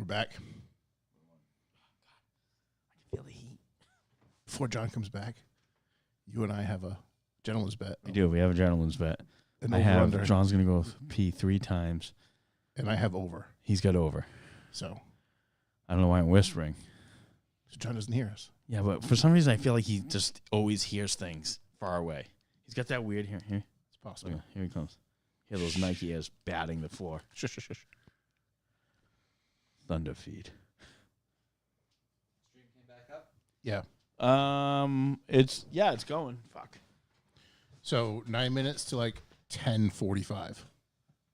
back. I can feel the heat. Before John comes back, you and I have a gentleman's bet. We do. We have a gentleman's bet. An I have over-under, John's going to go pee 3 times. and I have over. He's got over. So I don't know why I'm whispering. John doesn't hear us. Yeah, but for some reason I feel like he just always hears things far away. He's got that weird here. Here, It's possible. look, here he comes. Hear those Nike ears batting the floor. Shush, shush, shush. Thunder feed. Stream came back up. Yeah. It's going. Fuck. So 9 minutes to like 10:45. All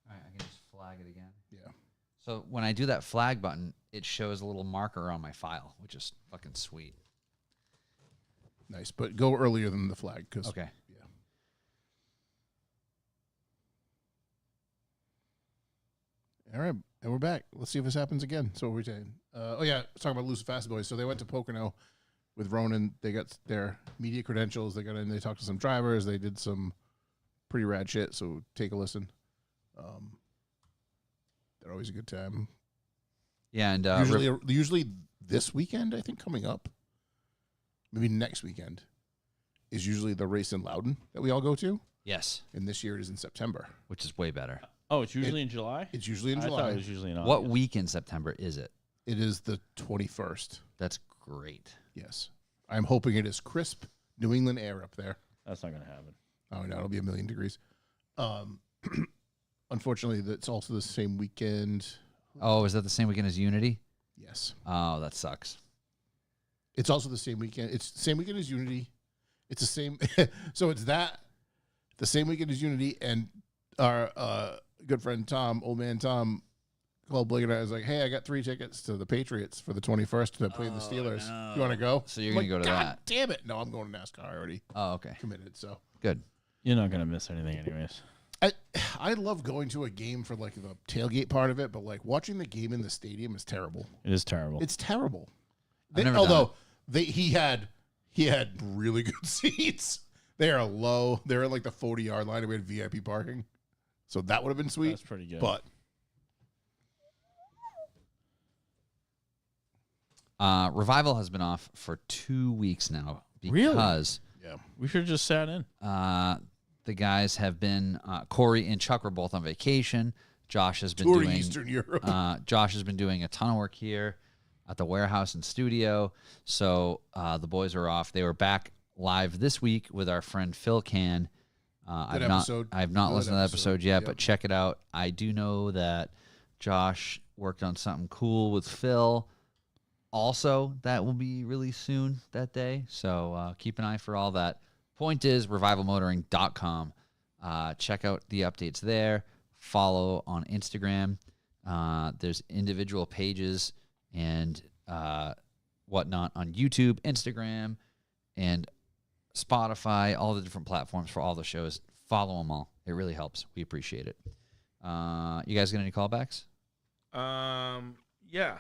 right, I can just flag it again. Yeah. So when I do that flag button, it shows a little marker on my file, which is fucking sweet. Nice, but go earlier than the flag because Okay. Yeah. All right, and we're back. Let's see if this happens again. So what we're saying. Talking about Loose Fast Boys. So they went to Pocono with Ronan. They got their media credentials. They got in. They talked to some drivers. They did some pretty rad shit. So take a listen. They're always a good time. Yeah, and Usually this weekend, I think coming up, maybe next weekend, is usually the race in Loudon that we all go to. yes, And this year it is in September. which is way better. Oh, it's usually in July? It's usually in I thought July. it was usually in August. What week in September is it? It is the 21st. That's great. Yes. I'm hoping it is crisp New England air up there. That's not going to happen. Oh, no, it'll be 1,000,000 degrees. Unfortunately, it's also the same weekend. Oh, is that the same weekend as Unity? Yes. Oh, that sucks. It's also the same weekend. It's the same weekend as Unity. It's the same. So it's the same weekend as Unity. And our good friend Tom, old man Tom, called Blake and I was like, hey, I got 3 tickets to the Patriots for the 21st to play the Steelers. no. You want to go? So you're I'm going to like, go to God that. damn it. No, I'm going to NASCAR. I already Oh, okay. committed. So Good. You're not going to miss anything anyways. I love going to a game for like the tailgate part of it, but like watching the game in the stadium is terrible. It is terrible. It's terrible. I've never done He had really good seats. They are low. They're at like the 40-yard line. We had VIP parking, so that would have been sweet. That's pretty good. But Revival has been off for 2 weeks now Really? because yeah, we should have just sat in. the guys have been Corey and Chuck were both on vacation. Josh has been touring doing Eastern Europe. Josh has been doing a ton of work here at the warehouse and studio. So the boys are off. They were back live this week with our friend Phil Can. I've not episode. listened to that episode yet, Yep. but check it out. I do know that Josh worked on something cool with Phil. Also, that will be released soon that day. So keep an eye for all that. Point is, revivalmotoring.com. Check out the updates there. Follow on Instagram. There's individual pages and whatnot on YouTube, Instagram, and Spotify, all the different platforms for all the shows. Follow them all. It really helps. We appreciate it. You guys got any callbacks? Yeah,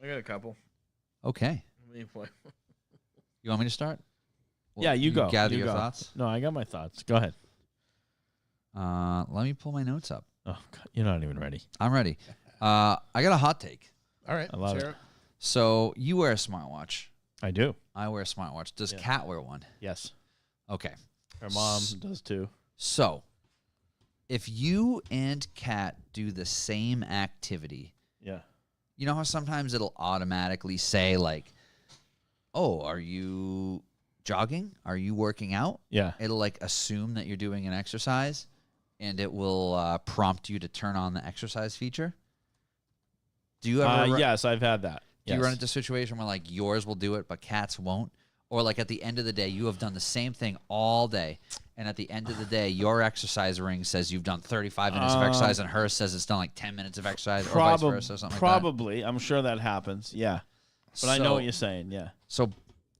I got a couple. Okay. You want me to start? Yeah, you go. Gather You your go. thoughts. No, I got my thoughts. Go ahead. Let me pull my notes up. Oh, God, you're not even ready. I'm ready. I got a hot take. All right, I love Sarah. So you wear a smartwatch. I do. I wear a smartwatch. Does Yeah. Kat wear one? Yes. Okay. Her mom does too. So if you and Kat do the same activity, Yeah. you know how sometimes it'll automatically say like, oh, are you jogging? Are you working out? Yeah. It'll like assume that you're doing an exercise and it will prompt you to turn on the exercise feature. Do you ever Yes, I've had that. Do you run into a situation where like yours will do it but Kat's won't? Or like at the end of the day, you have done the same thing all day, and at the end of the day, your exercise ring says you've done 35 minutes of exercise, and hers says it's done like 10 minutes of exercise, or vice versa, or something like that. Probably. I'm sure that happens. Yeah. But I know So- what you're saying. Yeah. So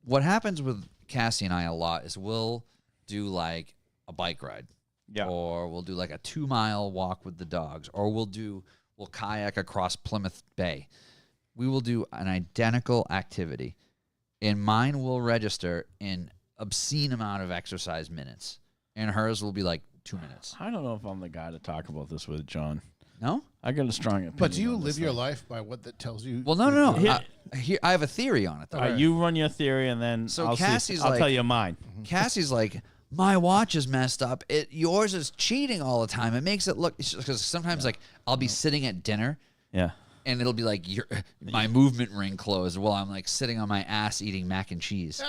what happens with Cassie and I a lot is we'll do like a bike ride, Yeah. or we'll do like a 2-mile walk with the dogs, or we'll kayak across Plymouth Bay. We will do an identical activity, and mine will register in obscene amount of exercise minutes, and hers will be like 2 minutes. I don't know if I'm the guy to talk about this with, John. No? I got a strong opinion. But do you on this live your thing. life by what that tells you? Well, no. Here- I have a theory on it, though. All right, you run your theory, and then So I'll Cassie's I'll like- tell you mine. Cassie's like, my watch is messed up. Yours is cheating all the time. It makes it look because sometimes like I'll be sitting at dinner Yeah. and it'll be like my movement ring closed while I'm like sitting on my ass eating mac and cheese.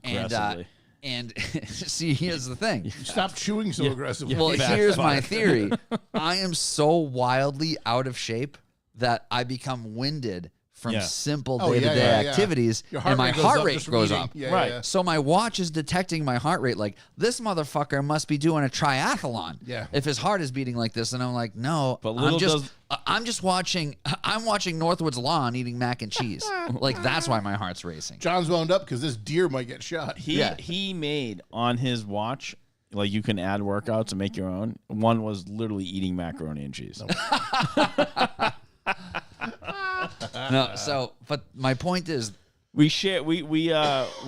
Aggressively. And see, here's the thing. Stop chewing so aggressively. Well, Fast here's my five. theory. I am so wildly out of shape that I become winded from Yeah. simple Oh, yeah, day-to-day yeah, yeah. activities, Your and my goes heart up rate just from goes eating. up. Yeah, Right. Yeah. So my watch is detecting my heart rate. Like, this motherfucker must be doing a triathlon. Yeah. If his heart is beating like this, and I'm like, no, But little I'm just watching. I'm watching Northwoods Lawn eating mac and cheese. Like, that's why my heart's racing. John's wound up because this deer might get shot. He made on his watch, like you can add workouts and make your own. One was literally eating macaroni and cheese. No, so but my point is, We share we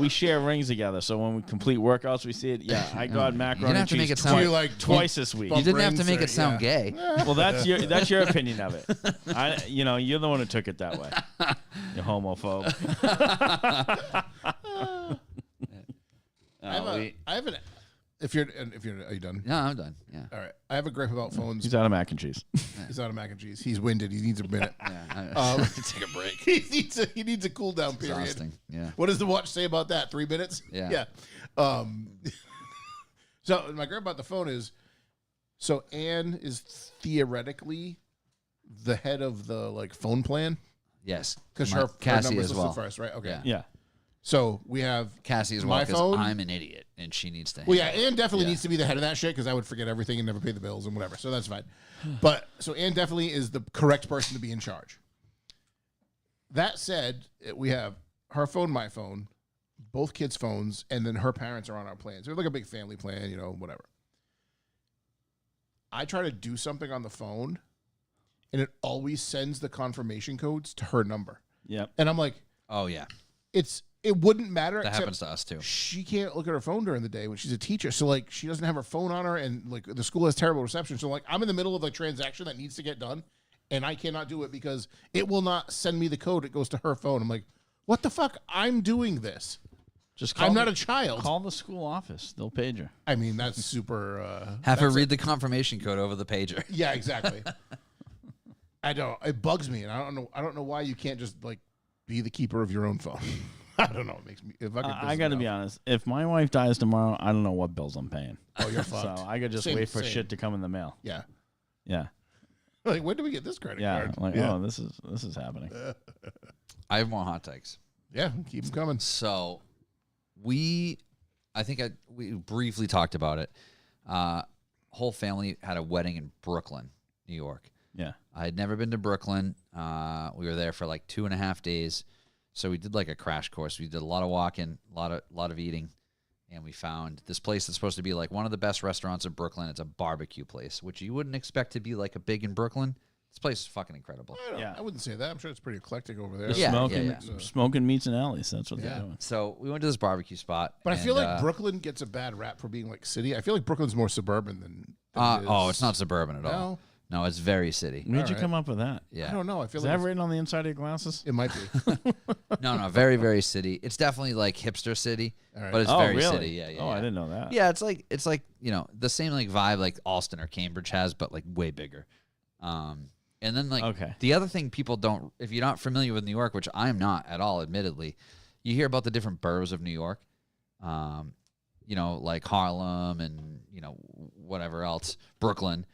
share rings together. So when we complete workouts, we see it. Yeah, I got macaroni have and to make cheese it sound- Do you like twice this week. you didn't have to rings make or- it sound yeah. gay. Well, that's your opinion of it. You're the one who took it that way. You homophobe. I have an. If you're, are you done? No, I'm done. Yeah. All right. I have a gripe about phones. He's out of mac and cheese. He's out of mac and cheese. He's winded. He needs a minute. Yeah. Take a break. He needs a cool down period. Exhausting. Yeah. What does the watch say about that? 3 minutes? Yeah. Yeah. So my gripe about the phone is, so Anne is theoretically the head of the like phone plan Yes. because My- her Cassie number's as listed well. first, right? Okay. Yeah. Yeah. So we have Cassie as my well because phone. I'm an idiot and she needs to. Well, yeah, handle it. Anne definitely Yeah. needs to be the head of that shit because I would forget everything and never pay the bills and whatever. So that's fine. But so Anne definitely is the correct person to be in charge. That said, we have her phone, my phone, both kids' phones, and then her parents are on our plan. So we're like a big family plan, whatever. I try to do something on the phone, and it always sends the confirmation codes to her number. Yep. And I'm like, Oh yeah, it wouldn't matter. that except happens to us too. she can't look at her phone during the day when she's a teacher. So like she doesn't have her phone on her and like the school has terrible reception. So like I'm in the middle of a transaction that needs to get done and I cannot do it because it will not send me the code. It goes to her phone. I'm like, what the fuck? I'm doing this. Just I'm not a child. Call the school office. They'll page her. I mean, that's super Have her that's read the confirmation code over the pager. yeah, exactly. It bugs me and I don't know why you can't just like be the keeper of your own phone. I don't know. It makes me I got to be honest. If my wife dies tomorrow, I don't know what bills I'm paying. Oh, you're So fucked. I could just Same- wait for same. shit to come in the mail. Yeah. Yeah. Like when do we get this credit Yeah. card? Like, yeah. oh, this is happening. I have more hot takes. Yeah, keep them coming. So, we briefly talked about it. Whole family had a wedding in Brooklyn, New York. Yeah. I had never been to Brooklyn. We were there for like 2.5 days, so we did like a crash course. We did a lot of walking, a lot of eating, and we found this place that's supposed to be like one of the best restaurants in Brooklyn. It's a barbecue place, which you wouldn't expect to be like a big in Brooklyn. This place is fucking incredible. I wouldn't say that. I'm sure it's pretty eclectic over there. Yeah. Smoking meats and alleys. That's what Yeah. they're doing. So we went to this barbecue spot. But I feel and, like Brooklyn gets a bad rap for being like city. I feel like Brooklyn's more suburban than it is. oh, it's not suburban at all. No, it's very city. Where'd you right. come up with that? Yeah. I don't know. I feel Is like that it's- written on the inside of your glasses? it might be. No, very, very city. It's definitely like hipster city, All right. but it's Oh, very really? city. Yeah, yeah. Oh, yeah. I didn't know that. Yeah, it's like the same like vibe like Alston or Cambridge has, but like way bigger. And then like Okay. the other thing people don't, if you're not familiar with New York, which I'm not at all, admittedly, you hear about the different boroughs of New York. Like Harlem and whatever else, Brooklyn.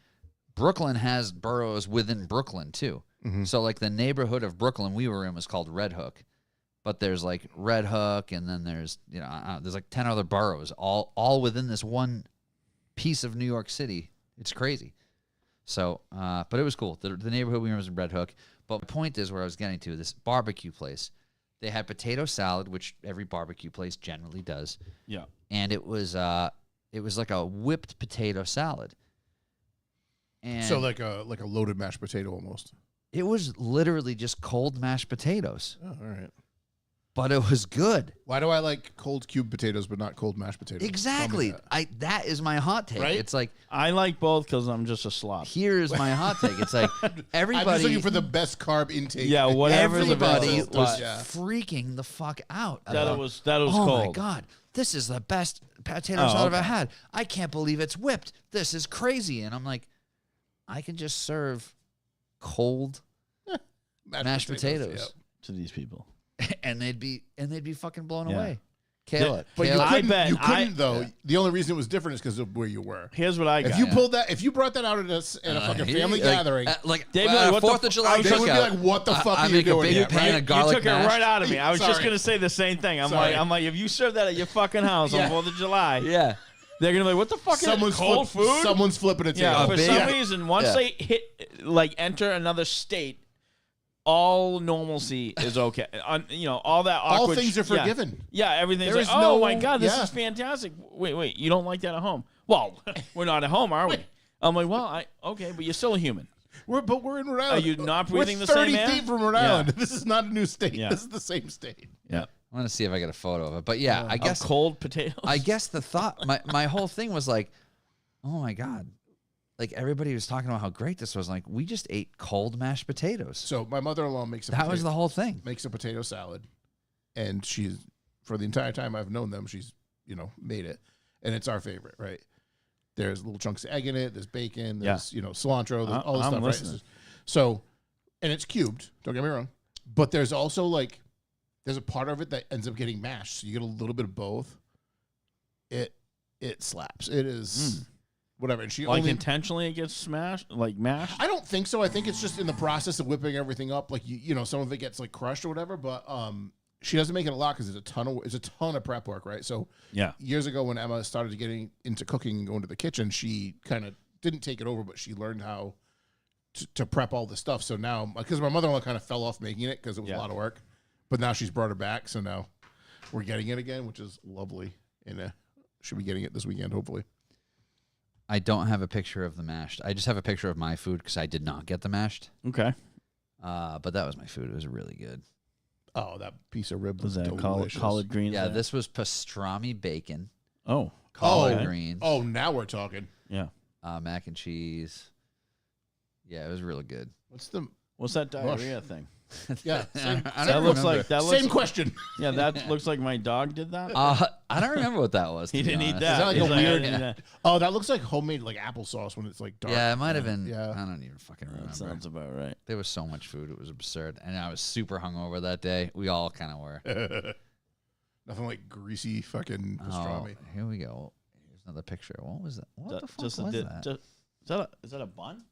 Brooklyn has boroughs within Brooklyn too. So like the neighborhood of Brooklyn we were in was called Red Hook, but there's like Red Hook, and then there's there's like 10 other boroughs all within this one piece of New York City. It's crazy. So, but it was cool. The neighborhood we were in was in Red Hook. But my point is where I was getting to, this barbecue place. They had potato salad, which every barbecue place generally does, Yeah. and it was like a whipped potato salad. And So like a loaded mashed potato almost. it was literally just cold mashed potatoes. Oh, all right. but it was good. Why do I like cold cubed potatoes but not cold mashed potatoes? Exactly. Tell me that. That is my hot take. Right? It's like, I like both because I'm just a slob. here's my hot take. It's like I'm just everybody, looking for the best carb intake. Yeah, whatever's everybody available. was Yeah. freaking the fuck out. That about, was oh cold. my God, this is the best potatoes Oh, I've ever okay. had. I can't believe it's whipped. This is crazy. And I'm like, I can just serve cold mashed potatoes. Yep. To these people. and they'd be fucking blown Yeah. away. Kale it. But Kale you it. couldn't, bet- you couldn't though. yeah. The only reason it was different is because of where you were. Here's what I got. If you brought that out at a fucking family gathering, They'd be like, like what the 4th of July I was they just would be cookout. like, "What the fuck I are you make a doing big here?" pan Right? of garlic you took mash. it right out of me. I was just Sorry. gonna say the same thing. Sorry. I'm like, if you serve that at your fucking house Yeah. on 4th of July, Yeah. they're gonna be like, what the fuck Someone's is it? Cold food? Someone's flipping a Yeah, table. for big- some Yeah. reason, once Yeah. they enter another state, all normalcy is okay. All that All awkward. things are yeah. forgiven. Yeah, everything's There like, is oh no- my God, this yeah. is fantastic. Wait, you don't like that at home? Well, we're not at home, are we? I'm like, well, okay, but you're still a human. We're in Rhode Island. you not breathing We're the 30 same air? feet from Rhode Yeah. Island. This is not a new state. Yeah. This is the same state. Yeah. I want to see if I get a photo of it. But yeah, I guess Cold potatoes. I guess the thought my whole thing was like, oh my God. Like everybody was talking about how great this was. Like, we just ate cold mashed potatoes. So my mother-in-law makes a That was the whole thing. makes a potato salad, and she's for the entire time I've known them, she's made it, and it's our favorite. Right? There's little chunks of egg in it. There's bacon. There's cilantro. There's all this I'm stuff. listening. Right? So, and it's cubed. Don't get me wrong, but there's also there's a part of it that ends up getting mashed, so you get a little bit of both. It slaps. It is whatever. And she like only intentionally it gets mashed. I don't think so. I think it's just in the process of whipping everything up. Like some of it gets crushed or whatever. But she doesn't make it a lot because it's a ton of prep work, right? So Yeah. years ago when Emma started getting into cooking and going to the kitchen, she kind of didn't take it over, but she learned how to prep all the stuff. So now, because my mother-in-law kind of fell off making it because it was a lot of work, but now she's brought her back. So now we're getting it again, which is lovely. And should be getting it this weekend, hopefully. I don't have a picture of the mashed. I just have a picture of my food because I did not get the mashed. Okay. But that was my food. It was really good. Oh, that piece of rib Was was that delicious. collard greens? Yeah, there? this was pastrami bacon, Oh. collard okay. greens, Oh, now we're talking. Yeah. mac and cheese. Yeah, it was really good. What's that diarrhea thing? Yeah, same, I That don't looks remember. like that. same Looks, question. yeah, that looks like my dog did that. I don't remember what that was. He to be didn't eat honest. that. that like He's a I weird- didn't eat that. Oh, that looks like homemade applesauce when it's dark. Yeah, it might have been. Yeah. I don't even fucking remember. That sounds about right. There was so much food; it was absurd, and I was super hungover that day. We all kind of were. Nothing like greasy fucking Oh, pastrami. here we go. Here's another picture. What was that? What the fuck Just was a, that? is that a bun?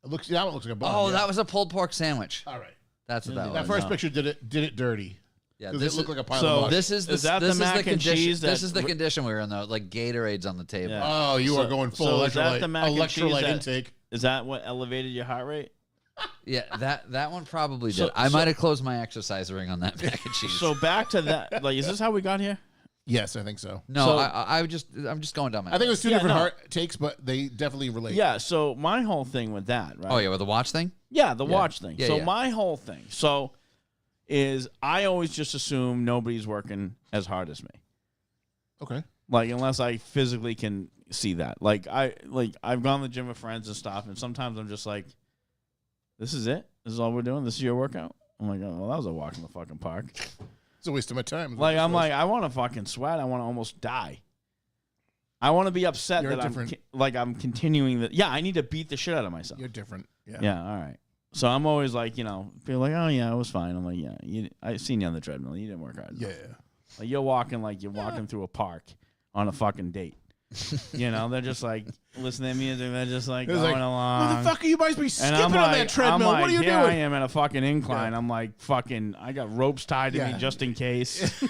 That one looks like a bun. Oh, yeah. that was a pulled pork sandwich. all right. That's what Yeah, that That was. first no. picture did it dirty. Yeah, Does this it look is, like a pile so of mush? this is the Is that the this mac is and the condition. cheese This that is the re- condition we were in though. Like Gatorades on the table. Yeah. Oh, you So- are going full so is that electrolyte, the mac and cheese electrolyte that- intake. Is that what elevated your heart rate? Yeah, that one probably So- did. I so- might have closed my exercise ring on that mac and cheese. So back to that. Like, is this how we got here? Yes, I think so. no, so- I'm just going down my. I think it was two Yeah, different no. heart takes, but they definitely relate. Yeah. So my whole thing with that, right? Oh yeah, with the watch thing. Yeah, the watch thing. Yeah, so yeah. my whole thing, is I always just assume nobody's working as hard as me. Okay. Like unless I physically can see that. Like I've gone to the gym with friends and stuff, and sometimes I'm just like, this is it? This is all we're doing? This is your workout? I'm like, oh, well, that was a walk in the fucking park. It's a waste of my time. Like I'm like, I want to fucking sweat. I want to almost die. I want to be upset You're that different. I'm continuing that. Yeah, I need to beat the shit out of myself. You're different. Yeah. Yeah, all right. So I'm always like, feel like, oh yeah, it was fine. I'm like, yeah, I seen you on the treadmill. You didn't work hard. Yeah. Like you're walking through a park on a fucking date. They're just like listening to music. They're just like It was going like, along. motherfucker, you must be And skipping I'm on like, that treadmill. I'm like, What are you here I doing? am at a fucking incline. Yeah. I'm like, fucking, I got ropes tied to Yeah. me just in case.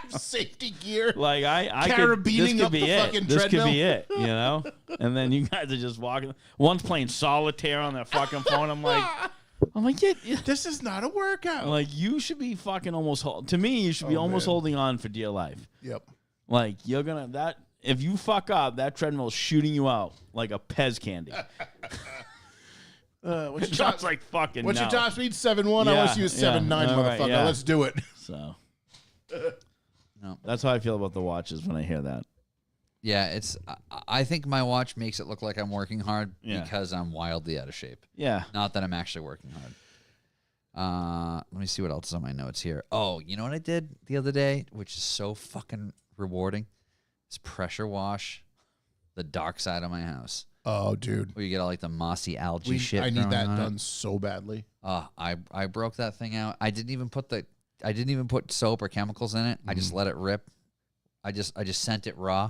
Safety gear. Like I this Carabining could up be the it. fucking This could be treadmill. it, And then you guys are just walking. One's playing solitaire on their fucking phone. I'm like, yeah. This is not a workout. Like you should be fucking almost. To me, you should be almost man. holding on for dear life. Yep. Like you're gonna if you fuck up, that treadmill's shooting you out like a Pez candy. What's your John's top, like, fucking what's no. your top speed? 7.1. I want to see you 7.9, all right, motherfucker. yeah. Let's do it. So No. that's how I feel about the watches when I hear that. Yeah, it's. I think my watch makes it look like I'm working hard Yeah. because I'm wildly out of shape. Yeah. Not that I'm actually working hard. Let me see what else is on my notes here. Oh, you know what I did the other day, which is so fucking rewarding? Is pressure wash the dark side of my house, Oh, dude. where you get all like the mossy algae shit. I need growing that on it. done so badly. I broke that thing out. I didn't even put soap or chemicals in it. I just let it rip. I just sent it raw,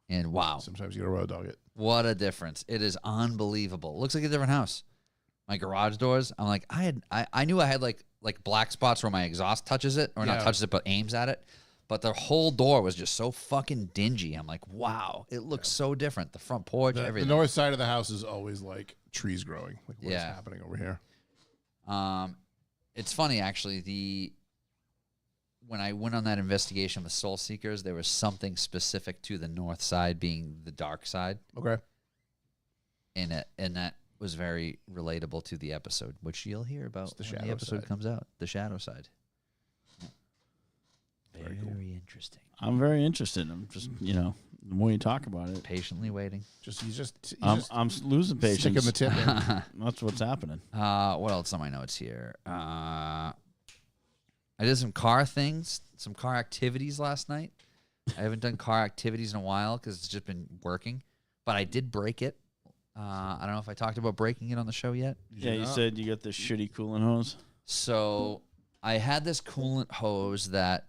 and wow, Sometimes you gotta raw dog it. what a difference! It is unbelievable. It looks like a different house. My garage doors. I'm like, I knew I had like black spots where my exhaust touches it, or not Yeah. touches it, but aims at it. But the whole door was just so fucking dingy. I'm like, wow, it looks so different. The front porch, The everything. north side of the house is always like trees growing. Like what's Yeah. happening over here? It's funny actually. When I went on that investigation with Soul Seekers, there was something specific to the north side being the dark side, Okay. and that was very relatable to the episode, which you'll hear about It's the when shadow the episode side. comes out. The shadow side. Very Very cool. interesting. I'm very interested. I'm just, the more you talk about it, Patiently waiting. I'm losing patience. Stick him the tip. in. That's what's happening. What else on my notes here? I did some car things, some car activities last night. I haven't done car activities in a while because it's just been working, but I did break it. I don't know if I talked about breaking it on the show yet. Yeah, you not? said you got this shitty coolant hose. So I had this coolant hose that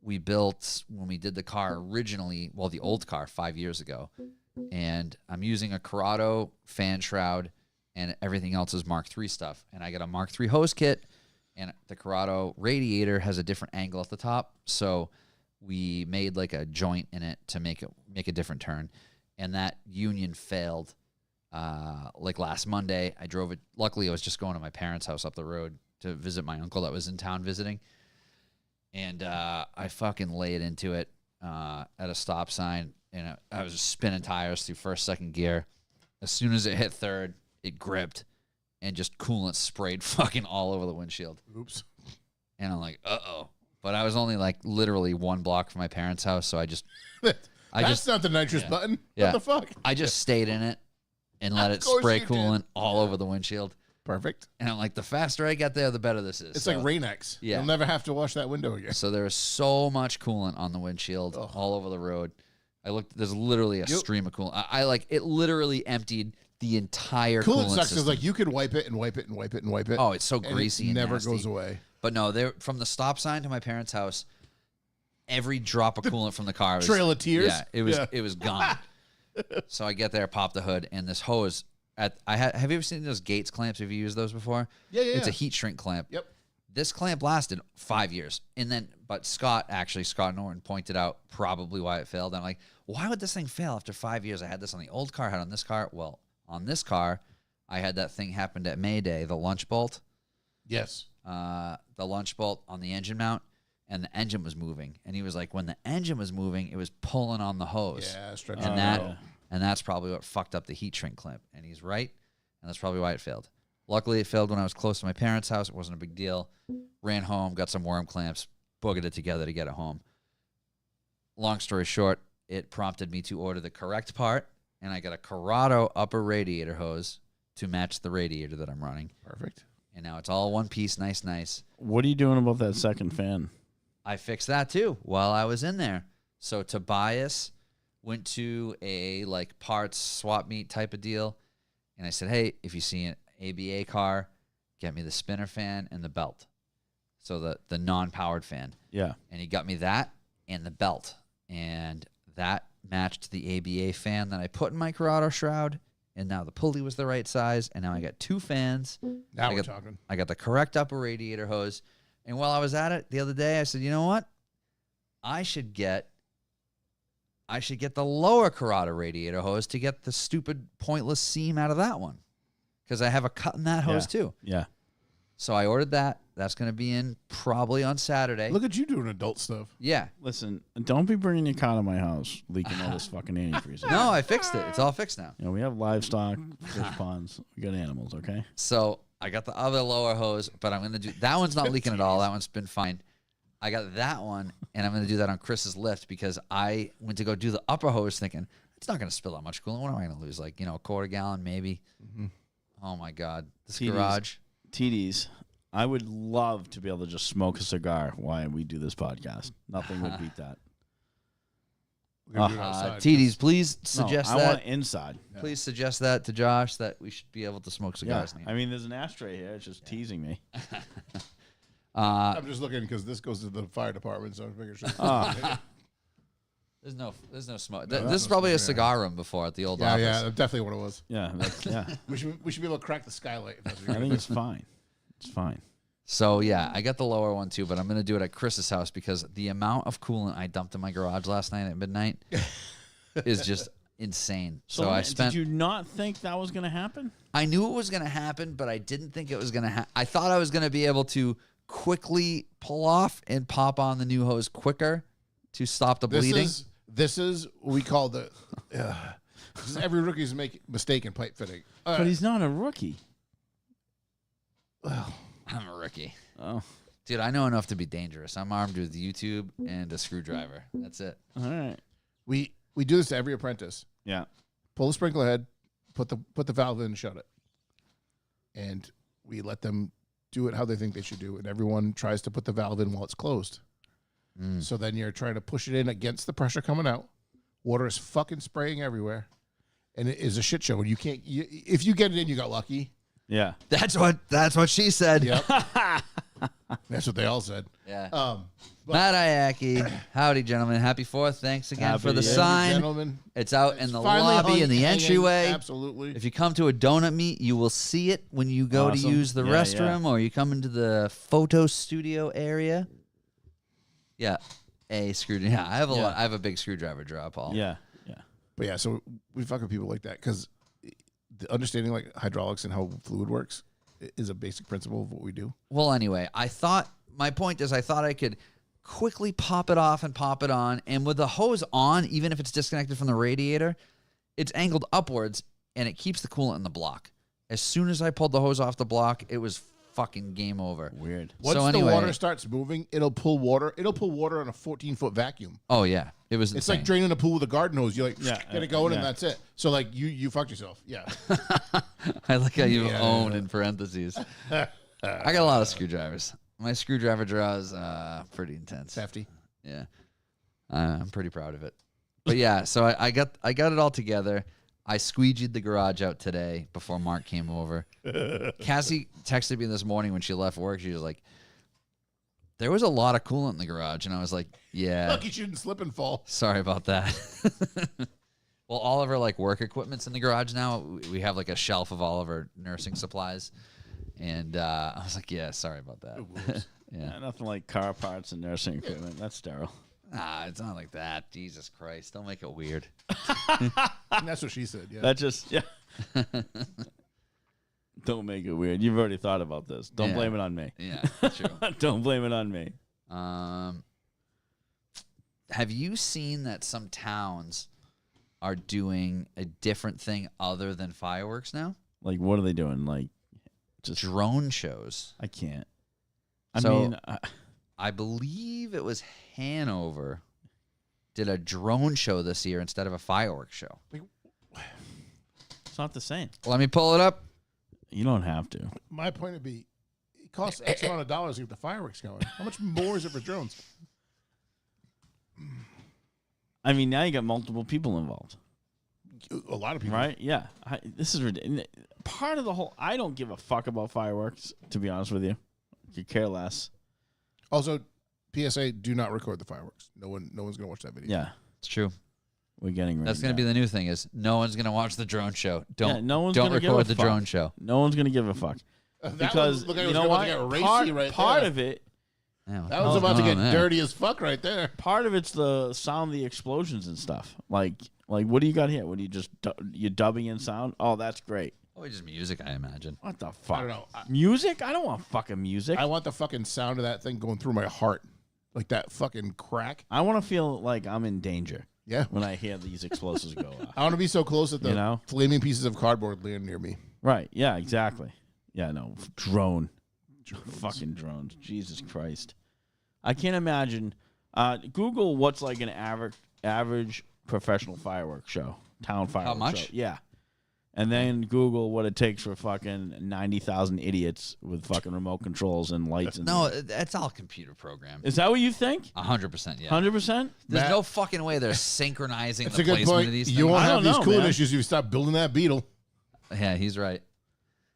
we built when we did the car originally, well, the old car 5 years ago. And I'm using a Corrado fan shroud, and everything else is Mark III stuff. And I got a Mark III hose kit, and the Corrado radiator has a different angle at the top. So we made like a joint in it to make a different turn. And that union failed like last Monday. I drove it. Luckily, I was just going to my parents' house up the road to visit my uncle that was in town visiting. And I fucking laid into it at a stop sign, and I was just spinning tires through first, second gear. As soon as it hit third, it gripped, and just coolant sprayed fucking all over the windshield. Oops. And I'm like, uh-oh. But I was only like literally 1 block from my parents' house, so I just That's not the nitrous button. Yeah. What the fuck? I just stayed in it and let it course spray you did. coolant all over the windshield. Perfect. And I'm like, the faster I get there, the better this is. It's So- like Rain-X. Yeah. You'll never have to wash that window again. So there was so much coolant on the windshield all over the road. I looked. There's literally a stream of coolant. I like it. Literally emptied the entire Coolant coolant sucks system. because like you could wipe it and wipe it and wipe it and wipe it. Oh, it's so and greasy it and never nasty. goes away. But no, there from the stop sign to my parents' house, every drop of coolant from the car was, Trail of tears? Yeah, it was Yeah. it was gone. So I get there, pop the hood, and this hose. Have you ever seen those Gates clamps? Have you used those before? Yeah. It's a heat shrink clamp. Yep. This clamp lasted 5 years, and then Scott Norton pointed out probably why it failed. I'm like, why would this thing fail after 5 years? I had this on the old car, I had it on this car. Well, on this car, I had that thing happened at May Day, the lunch bolt. Yes. The lunch bolt on the engine mount, and the engine was moving. And he was like, when the engine was moving, it was pulling on the hose. Yeah. Stretch And it that out. and that's probably what fucked up the heat shrink clamp. And he's right, and that's probably why it failed. Luckily, it failed when I was close to my parents' house. It wasn't a big deal. Ran home, got some worm clamps, boogered it together to get it home. Long story short, it prompted me to order the correct part, and I got a Corrado upper radiator hose to match the radiator that I'm running. Perfect. And now it's all one piece, nice. What are you doing about that second fan? I fixed that too while I was in there. So Tobias went to a like parts swap meet type of deal, and I said, hey, if you see an ABA car, get me the spinner fan and the belt. So the non-powered fan. Yeah. And he got me that and the belt. And that matched the ABA fan that I put in my Corrado shroud. And now the pulley was the right size. And now I got 2 fans. Now I we're got- talking. I got the correct upper radiator hose. And while I was at it the other day, I said, you know what? I should get the lower Corrado radiator hose to get the stupid pointless seam out of that one. Because I have a cut in that hose too. Yeah. So I ordered that. That's going to be in probably on Saturday. Look at you doing adult stuff. Yeah. Listen, don't be bringing your car to my house, leaking all this fucking antifreeze. No, I fixed it. It's all fixed now. You know, we have livestock, fish ponds. We got animals, okay? So I got the other lower hose, but I'm going to do that one's not leaking at all. That one's been fine. I got that one, and I'm going to do that on Chris's lift because I went to go do the upper hose thinking, it's not going to spill that much coolant. What am I going to lose? Like, a quarter gallon maybe? Mm-hmm. Oh, my God. This TDs. garage. TDs. I would love to be able to just smoke a cigar while we do this podcast. Nothing would beat that. We're gonna do it outside. TDs, please suggest no, I that. want inside. Please suggest that to Josh that we should be able to smoke Yeah. cigars. I mean, there's an ashtray here. It's just teasing me. I'm just looking because this goes to the fire department, so I'm making sure. There's no smoke. No, This is no probably a smoke, yeah. cigar room before at the old yeah, office. yeah, definitely what it was. Yeah, yeah. We should be able to crack the skylight. If that's what I you're think gonna it's fine. It's fine. So yeah, I got the lower one too, but I'm gonna do it at Chris's house because the amount of coolant I dumped in my garage last night at midnight is just insane. So I spent. Did you not think that was going to happen? I knew it was gonna happen, but I didn't think it was gonna. I thought I was gonna be able to quickly pull off and pop on the new hose quicker to stop the bleeding. This is what we call the. This is every rookie's mistake in pipe fitting. But he's not a rookie. Well, I'm a rookie. Oh, Dude, I know enough to be dangerous. I'm armed with YouTube and a screwdriver. That's it. all right. we do this to every apprentice. Yeah. Pull the sprinkler head, put the valve in, and shut it, and we let them do it how they think they should do. And everyone tries to put the valve in while it's closed. So then you're trying to push it in against the pressure coming out. Water is fucking spraying everywhere, and it is a shit show. And you can't. If you get it in, you got lucky. Yeah. That's what she said. Yep. That's what they all said. Yeah. Matt Ayaki. Howdy, gentlemen. Happy 4th. Thanks again for the Happy, sign. Gentlemen, It's out in the finally lobby, in the hanging, entryway. Absolutely. If you come to a donut meet, you will see it when you go to Awesome. use the Yeah, restroom or you come into the photo studio area. Yeah. A screwdriver. Yeah, I have a Yeah. lot. I have a big screwdriver drawer, Paul. Yeah. Yeah. But yeah, so we fuck with people like that because the understanding like hydraulics and how fluid works is a basic principle of what we do. Well, anyway, my point is I thought I could quickly pop it off and pop it on. And with the hose on, even if it's disconnected from the radiator, it's angled upwards and it keeps the coolant in the block. As soon as I pulled the hose off the block, it was fucking game over. Weird. Once So the anyway- water starts moving, it'll pull water. It'll pull water on a 14-foot vacuum. Oh, yeah. It was It's insane. like draining a pool with a garden hose. You like Yeah, get it going yeah. and that's it. So like you fucked yourself. Yeah. I like how you Yeah. own in parentheses. I got a lot of screwdrivers. My screwdriver drawer is pretty intense. Hefty. Yeah, I'm pretty proud of it. But yeah, so I got it all together. I squeegeed the garage out today before Mark came over. Cassie texted me this morning when she left work. She was like, "There was a lot of coolant in the garage," and I was like, "Yeah, Lucky she didn't slip and fall. sorry about that." Well, all of our like work equipment's in the garage now. We have like a shelf of all of our nursing supplies, and I was like, "Yeah, sorry about that." Yeah. Yeah, nothing like car parts and nursing equipment. That's sterile. Nah, it's not like that. Jesus Christ, don't make it weird. And that's what she said. Yeah. That just, yeah. Don't make it weird. You've already thought about this. Don't Yeah. blame it on me. Yeah, true. Don't blame it on me. Have you seen that some towns are doing a different thing other than fireworks now? Like, what are they doing? Like, just, Drone shows. I can't. I So- mean, I believe it was Hanover did a drone show this year instead of a fireworks show. it's not the same. Let me pull it up. You don't have to. My point would be, it costs X amount of dollars to get the fireworks going. How much more is it for drones? I mean, now you got multiple people involved, A lot of people. right? Yeah. This is ridiculous. Part of the whole, I don't give a fuck about fireworks, to be honest with you. Could care less. Also, PSA: do not record the fireworks. No one's gonna watch that video. Yeah. It's true. We're getting ready. That's going to be the new thing is no one's going to watch the drone show. no one's don't gonna give record a the fuck. drone show. No one's going to give a fuck. That because, one, look, I you was know about what? to get racy right Part there. of it Yeah, what That the was hell's about to going get on there? dirty as fuck right there. Part of it's the sound, the explosions and stuff. Like what do you got here? What do you just you dubbing in sound? Oh, that's great. Probably just music, I imagine. What the fuck? I don't know. Music? I don't want fucking music. I want the fucking sound of that thing going through my heart. Like that fucking crack. I want to feel like I'm in danger Yeah. when I hear these explosives go off. I want to be so close that the You know? flaming pieces of cardboard land near me. Right. Yeah, exactly. Yeah, no. Drone. Fucking drones. Jesus Christ. I can't imagine. Google what's like an average professional fireworks show. Town fireworks much? show. Yeah. And then Google what it takes for fucking 90,000 idiots with fucking remote controls and lights. And No, it's all computer programmed. Is that what you think? 100%, yeah. 100%? There's Matt- no fucking way they're synchronizing That's the a good placement point. of these You things. won't I have don't these know, cooling man. issues if you stop building that Beetle. Yeah, he's right.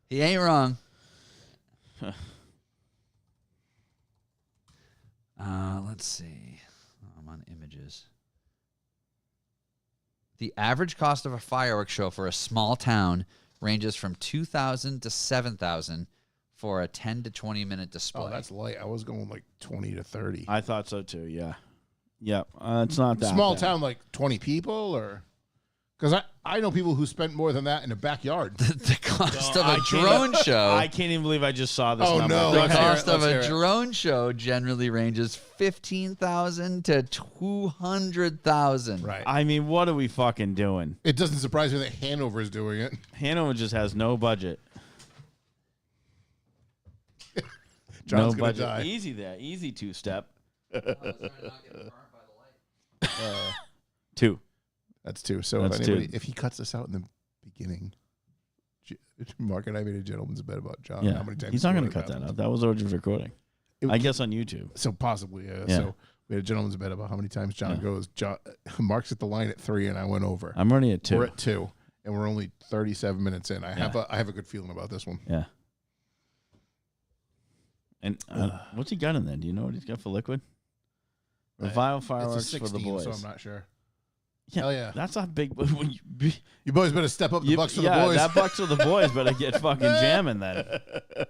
He ain't wrong. Let's see. I'm on images. The average cost of a fireworks show for a small town ranges from $2,000 to $7,000 for a 10 to 20 minute display. Oh, that's light. I was going like 20 to 30. I thought so too, yeah. Yeah, it's not that Small bad. town, like 20 people, or because I know people who spent more than that in a backyard. the cost of I a can't- drone show. I can't even believe I just saw this Oh, number. no. The Let's hear cost it, of let's hear a it. drone show generally ranges $15,000 to $200,000. Right. I mean, what are we fucking doing? It doesn't surprise me that Hanover is doing it. Hanover just has no budget. John's no gonna budget. die. Easy there. Easy two-step. Two. That's two. So That's if anybody, two. if he cuts this out in the beginning, Mark and I made a gentleman's bet about John. Yeah. How many times He's not going going to cut that out. That was original recording. I guess on YouTube. So possibly, yeah. Yeah. So we had a gentleman's bet about how many times John Yeah. goes. John, Mark's at the line at 3, and I went over. I'm already at 2. We're at 2, and we're only 37 minutes in. I have a good feeling about this one. Yeah. And what's he got in there? Do you know what he's got for liquid? Revival It's fireworks a for 16, the boys. so I'm not sure. Yeah, Hell yeah. That's a big. When You boys better step up the bucks for the boys. that bucks for the boys better get fucking jamming then. Or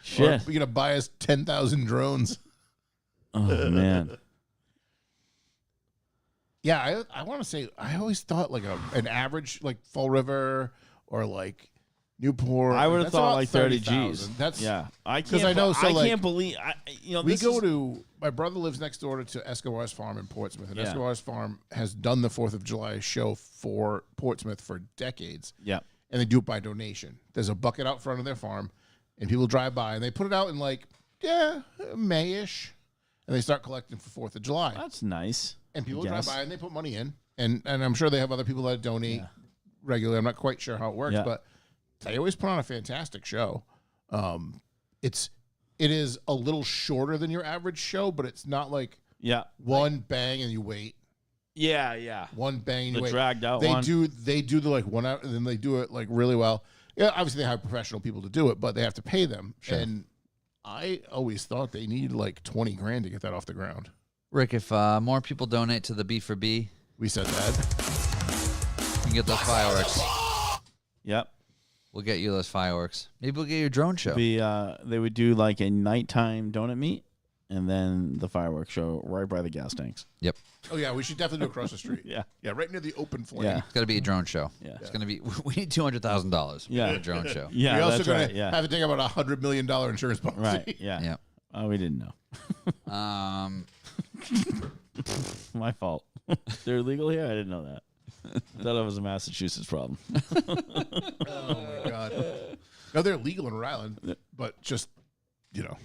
Shit. we're gonna buy us 10,000 drones. Oh man. Yeah, I want to say I always thought like an average like Fall River or like Newport. I would have that's thought about like 30 30,000. G's. That's yeah. I 'cause can't. I know, so, I like, can't believe. We this go is- to my brother lives next door to Escobar's Farm in Portsmouth, and Yeah. Escobar's Farm has done the 4th of July show for Portsmouth for decades, Yeah. and they do it by donation. There's a bucket out front of their farm, and people drive by and they put it out in like Mayish, and they start collecting for 4th of July. That's nice. And people I drive guess. by and they put money in, and I'm sure they have other people that donate Yeah. regularly. I'm not quite sure how it works, Yeah. but they always put on a fantastic show. It is a little shorter than your average show, but it's not like Yeah. one bang and you wait, Yeah. Yeah. one bang and The you wait. dragged out They one. do the like 1 hour, and then they do it like really well. Yeah, obviously they have professional people to do it, but they have to pay them. Sure. And I always thought they need like 20 grand to get that off the ground. Rick, if more people donate to the B4B, We said that. you can get those fireworks. Yep. We'll get you those fireworks. Maybe we'll get your drone show. They would do like a nighttime donut meet, and then the fireworks show right by the gas tanks. Yep. Oh yeah, we should definitely do across the street. Yeah. Yeah, right near the open flame. Yeah. It's got to be a drone show. Yeah. It's going to be, we need $200,000 for Yeah. a drone show. Yeah. We're also that's going right. to Yeah. have to take about $100 million insurance policy. Right. Yeah. Yeah. Oh, we didn't know. My fault. They're illegal here? I didn't know that. I thought it was a Massachusetts problem. Oh my god. No, they're legal in Rhode Island, but just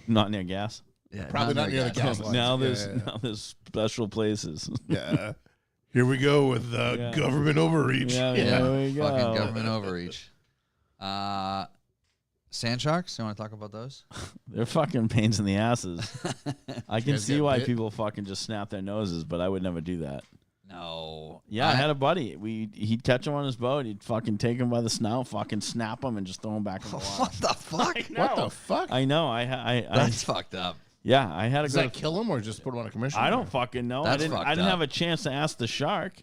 Not near gas. Yeah, probably not near the gas lines. Now Yeah, there's yeah, yeah. now there's special places. Yeah. Here we go with Yeah. government overreach. Yeah, Yeah, there we go. fucking government overreach. Sand sharks, you want to talk about those? They're fucking pains in the asses. I can guys see get why bit? people fucking just snap their noses, but I would never do that. No. Yeah, I had a buddy. He'd catch him on his boat. He'd fucking take him by the snout, fucking snap him, and just throw him back in the water. What the fuck? What the fuck? I know. I That's fucked up. yeah. I had a Does good. that kill him or just put him on a commission? I don't fucking know. That's I fucked didn't up. have a chance to ask the shark.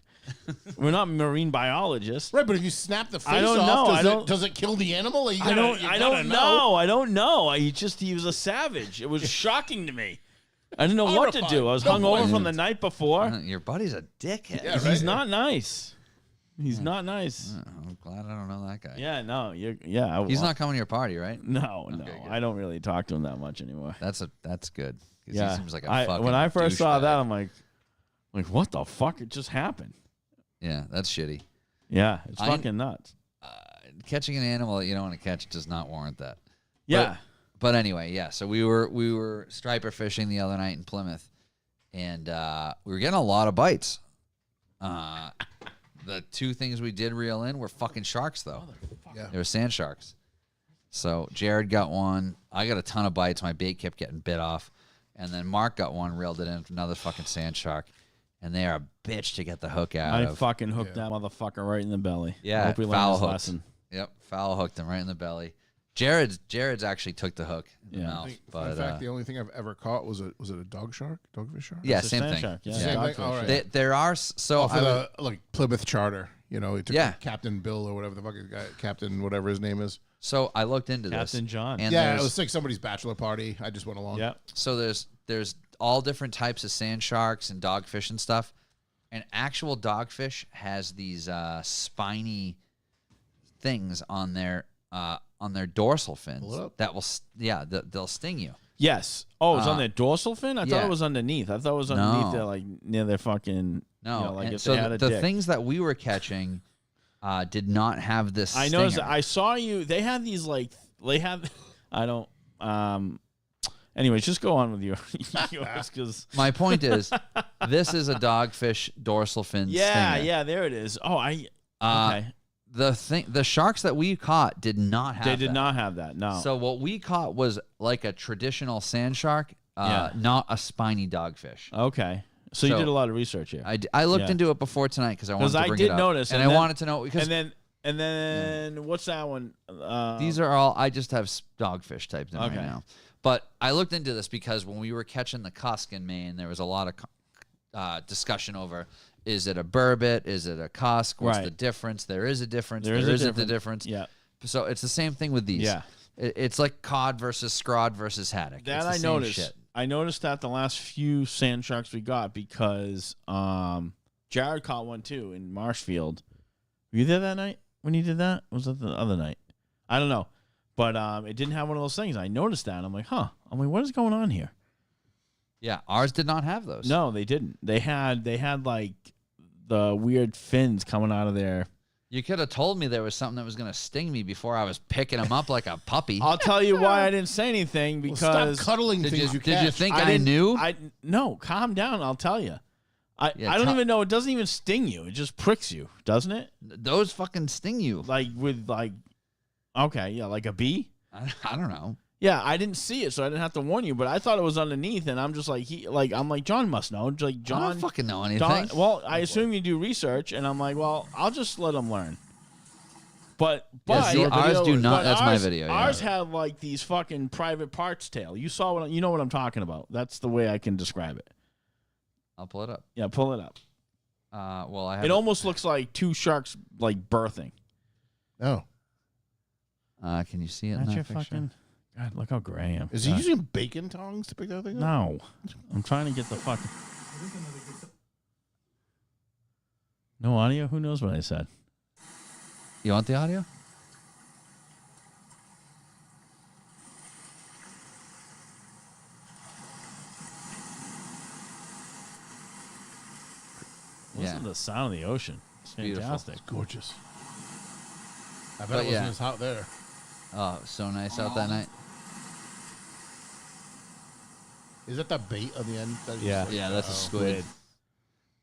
We're not marine biologists. Right, but if you snap the face I don't off, know. does it kill the animal? Like, you I gotta- don't. you I gotta don't know. I don't know. He was a savage. It was shocking to me. I didn't know what to do. I was Horrified. No hungover from questions. the night before. Your buddy's a dickhead. Yeah, right. He's not nice. He's not nice. I'm glad I don't know that guy. Yeah, no, He's not coming to your party, right? No, Okay, no, good. I don't really talk to him that much anymore. That's good. 'Cause Yeah, he seems like a fucking when I first saw douchebag. that, I'm like, what the fuck? It just happened. Yeah, that's shitty. Yeah, it's I- fucking nuts. Catching an animal that you don't want to catch does not warrant that. Yeah, But anyway, yeah. So we were striper fishing the other night in Plymouth, and we were getting a lot of bites. The two things we did reel in were fucking sharks, though. Yeah. They were sand sharks. So Jared got one. I got a ton of bites. My bait kept getting bit off, and then Mark got one, reeled it in, another fucking sand shark, and they are a bitch to get the hook out I of. fucking hooked that motherfucker right in the belly. Yeah, I hope we learned foul his hooked. lesson. Yep, foul hooked him right in the belly. Jared's actually took the hook in the Yeah. mouth, Fun but fact: the only thing I've ever caught was it a dog shark, dogfish shark? yeah, It's a same sand thing. shark, yeah. Same Dogfish, thing? All right. yeah. There are so Oh, for I the like Plymouth charter, you know, he took Yeah. Captain Bill or whatever the fuck his guy, Captain whatever his name is. so I looked into Captain this. John. And Yeah, it there's- was like somebody's bachelor party. I just went along. Yeah. So there's all different types of sand sharks and dogfish and stuff. An actual dogfish has these spiny things on their dorsal fins Pull it up. that will they'll sting you. Yes. Oh, it's on Uh, their dorsal fin? I thought yeah. it was underneath. I thought it was underneath No. there, like near their fucking. No, You know, like and if so they had a the dick. things that we were catching did not have this. I noticed. stinger. I saw you. They had these like. They had. I don't. Anyways, just go on with yours because. My point is, this is a dogfish dorsal fin. Yeah, stinger. yeah. There it is. Oh, I. Uh, Okay. the sharks that we caught did not have. They did that. not have that. No. So what we caught was like a traditional sand shark, Yeah. not a spiny dogfish. okay. So you So- did a lot of research here. I looked Yeah. into it before tonight because I wanted to I bring did it up. notice, and and I then- wanted to know because and then what's that one? these are all I just have dogfish typed in Okay. right now. But I looked into this because when we were catching the cusk in Maine, there was a lot of discussion over: is it a burbot? Is it a cusk? What's Right. the difference? There is a difference. There There is a isn't a difference. difference. Yeah. So it's the same thing with these. Yeah. It's like cod versus scrod versus haddock. That It's the I same noticed. shit. I noticed that the last few sand sharks we got because Jared caught one too in Marshfield. Were you there that night when you did that? Was that the other night? I don't know. But it didn't have one of those things. I noticed that. I'm like, huh. I'm like, what is going on here? Yeah, ours did not have those. No, they didn't. They had like the weird fins coming out of there. You could have told me there was something that was going to sting me before I was picking them up like a puppy. I'll tell you why I didn't say anything Well, because stop cuddling Did things you, you did you catch. think I didn't- knew? No, calm down. I'll tell you. Yeah, I don't tell- even know. It doesn't even sting you. It just pricks you, doesn't it? Those fucking sting you. Like with like, okay, yeah, like a bee. I don't know. Yeah, I didn't see it, so I didn't have to warn you. But I thought it was underneath, and I'm just like, I'm like, John must know. Like I John, don't fucking know anything. well, I assume you do research, and I'm like, well, I'll just let him learn. But Yeah, see, ours do not. but That's my ours- video. Yeah. Ours had like these fucking private parts tail. You saw what you know what I'm talking about. That's the way I can describe it. I'll pull it up. Yeah, pull it up. Well, I have It almost looks like two sharks like birthing. No. Can you see it in That's that your picture? fucking. God, look how gray I am. Is he God. using bacon tongs to pick that thing up? No, I'm trying to get the fucking. No audio. Who knows what I said? You want the audio? Listen Yeah. to the sound of the ocean. It's beautiful. fantastic. It's gorgeous. I bet But it wasn't yeah. as hot there. Oh, it was so nice out that night. Is that the bait on the end? That is Yeah. like, Yeah, that's a oh. squid.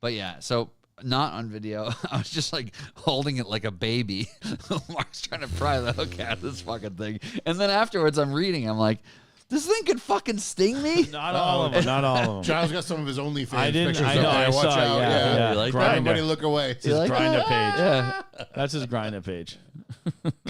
But yeah, so not on video. I was just like holding it like a baby. Mark's trying to pry the hook out of this fucking thing. And then afterwards I'm reading, I'm like, this thing could fucking sting me? Not all of them. Not all of them. John's got some of his OnlyFans I didn't. pictures I up know. there. I Watch saw. out. Yeah. You like Grindr. Everybody look away. It's his You like Grindr that? page. Yeah. That's his Grindr page.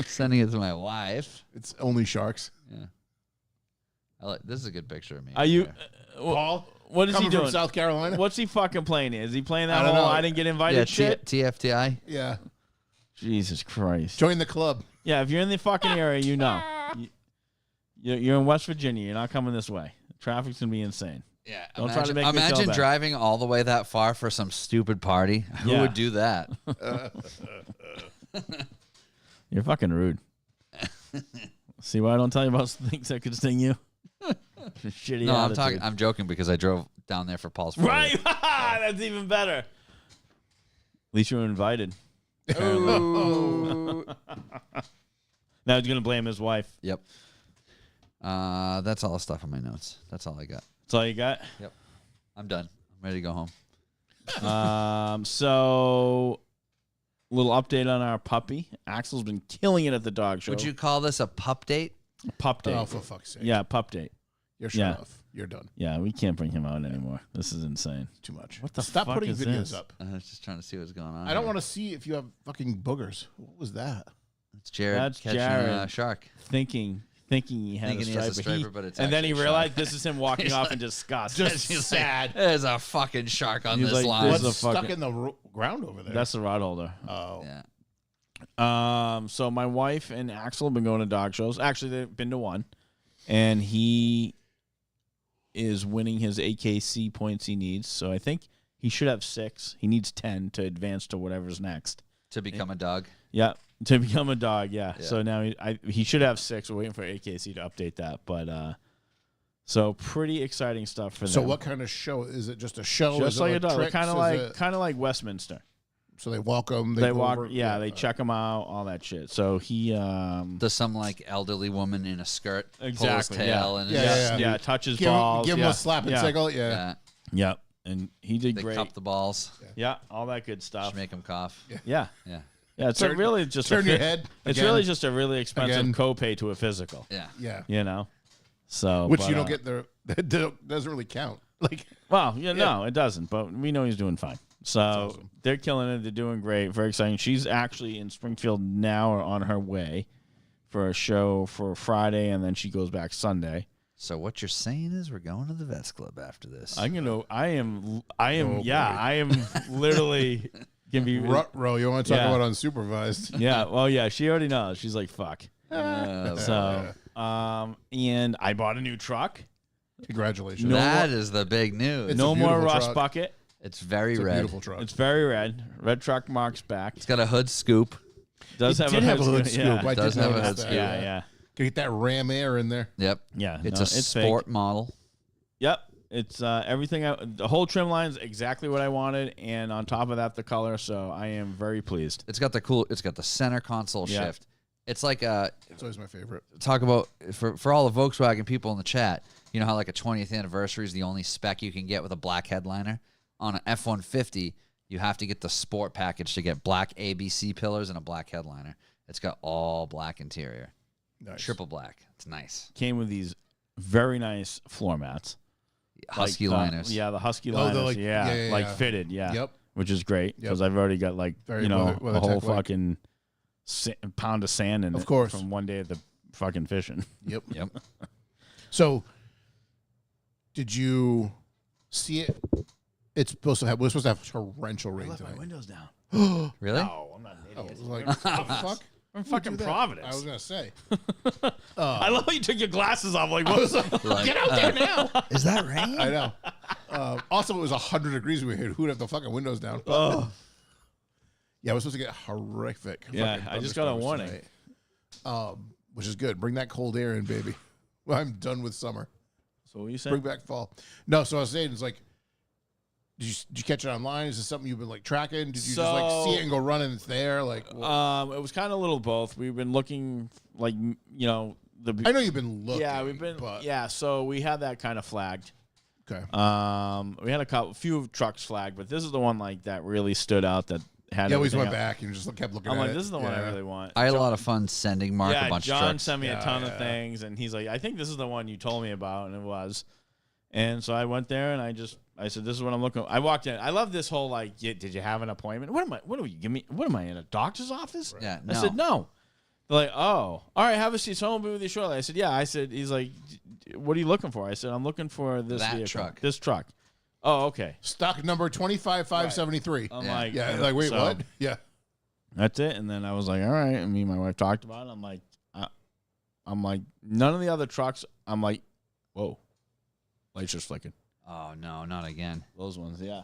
Sending it to my wife. It's only sharks. Yeah. This is a good picture of me. Are you? right there. Paul, What is he coming from doing? South Carolina. What's he fucking playing? Is he playing I that don't whole know. I didn't get invited Yeah, shit? TFTI. Yeah. Jesus Christ. Join the club. Yeah, if you're in the fucking area, you know. You're in West Virginia. You're not coming this way. Traffic's going to be insane. Yeah. Don't try to make me feel imagine bad. driving all the way that far for some stupid party. Who Yeah. would do that? You're fucking rude. See why I don't tell you about things that could sting you? Shitty No, attitude. I'm joking because I drove down there for Paul's 40th. Right? That's even better. At least you were invited. Now he's going to blame his wife. Yep. That's all the stuff on my notes. That's all I got. That's all you got? Yep. I'm done. I'm ready to go home. So, little update on our puppy. Axel's been killing it at the dog show. Would you call this a pup date? Pup date. Oh, for fuck's sake. Yeah, pup date. You're shut off. You're done. Yeah, we can't bring him out anymore. This is insane. Too much. What the Stop fuck putting is videos this? up. I was just trying to see what's going on. I don't want to see if you have fucking boogers. What was that? It's Jared That's catching Jared. a shark. Thinking he had Thinking he a has striper. a striper, but it's and then he actually a realized shark. this is him walking He's off like- in disgust. Just He's sad. There's a fucking shark on He's this like, line. "There's What's a stuck fucking- in the ground over there? That's the rod holder. Oh. Yeah. So my wife and Axel have been going to dog shows. Actually, they've been to one, and he is winning his AKC points he needs. So I think he should have 6. He needs 10 to advance to whatever's next. To become a dog. Yeah, to become a dog. Yeah. Yeah. So now he should have 6. We're waiting for AKC to update that, but so pretty exciting stuff for them. So what kind of show? Is it just a show? Just Is it like a dog, tricks? kind Is of it- like Westminster. So they walk them. They go walk, over- yeah, they check him out, all that shit. So he, Does some like elderly woman in a skirt Exactly, pull his tail yeah. and Yeah, yeah, touches Give him, balls, give him yeah, a slap and yeah, tickle. Yeah. yeah, Yep, and he did they great. cup the balls. Yeah, all that good stuff. Just make them cough. Yeah, Yeah. yeah. It's Turn- really just Turn a your head. It's again. really just a really expensive Again. copay to a physical. Yeah. Yeah. You know, so Which but, you don't get there. That doesn't really count. Like Well, yeah, no, it doesn't. But we know he's doing fine. So awesome. they're killing it. They're doing great. Very exciting. She's actually in Springfield now, or on her way for a show for Friday, and then she goes back Sunday. So what you're saying is we're going to the Vets Club after this. I am. Oh, Yeah, boy. I am literally gonna be. rut row. You want to talk Yeah. about unsupervised? Yeah. Well, yeah. She already knows. She's like, fuck. Uh, So, and I bought a new truck. Congratulations. No that more- is the big news. It's No a more beautiful rust truck. bucket. It's very It's a red. beautiful truck. It's very red. Red truck marks back. It's got a hood scoop. Does It have did a have a hood scoop. scoop. I It does did have a notice hood that. scoop. Yeah, yeah, Can get that ram air in there. Yep. yeah. It's no, a sport fake. model. Yep. It's everything. The whole trim line is exactly what I wanted, and on top of that, the color. So I am very pleased. It's got the center console Yeah. shift. It's like It's always my favorite. talk about for all the Volkswagen people in the chat. You know how like a 20th anniversary is the only spec you can get with a black headliner? On an F-150, you have to get the sport package to get black ABC pillars and a black headliner. It's got all black interior. Nice. Triple black. It's nice. Came with these very nice floor mats. Husky Like, liners. Yeah, the Husky Oh, they're liners. like- yeah, yeah, like yeah. fitted. Yeah. Yep. Which is great Yep. because I've already got like Very a WeatherTech whole like. fucking pound of sand in Of it course. from one day at the fucking fishing. Yep. Yep. So, did you see it? It's supposed to have. We're supposed to have torrential rain tonight. windows down. Really? No, I'm not an I idiot. was like, what the fuck? I'm Who fucking do that? Providence. I was gonna say. I love how you took your glasses off. Like, what was that? Like, Get out there now! is that rain? I know. Also, it was 100 degrees when we hit. Who'd have the fucking windows down? Yeah, we're supposed to get horrific. Yeah, fucking I just got a thunderstorms warning. tonight. Which is good. Bring that cold air in, baby. Well, I'm done with summer. So what you Bring saying? back fall. No, so I was saying, it's like, did you catch it online? Is this something you've been like tracking? Did you just like see it and go run and it's there? Like, It was kind of a little both. We've been looking, like, you know, I know you've been looking. yeah, we've been, but, yeah. So we had that kind of flagged. Okay. We had a few trucks flagged, but this is the one like that really stood out that had. Yeah, we just everything went else. back and just kept looking I'm at like, it. this is the one I Yeah. really want. I had a lot of fun sending Mark yeah, a bunch John of trucks. sent me a Yeah, ton of yeah. things, and he's like, I think this is the one you told me about, and it was. And so I went there, and I said, this is what I'm looking. I walked in. I love this whole like, did you have an appointment? What do you give me? What am I in a doctor's office? Yeah, I said no. They're like, oh, all right, have a seat. Someone will be with you shortly. I said, yeah. I said, he's like, what are you looking for? I said, I'm looking for this That vehicle. truck. This truck. Oh, okay. Stock number 25573. I'm Yeah. like, Yeah, like, wait, so what? Yeah. That's it. And then I was like, all right. And me and my wife talked about it. I'm like, none of the other trucks. I'm like, whoa, lights just flicking. Oh no, not again. Those ones, yeah.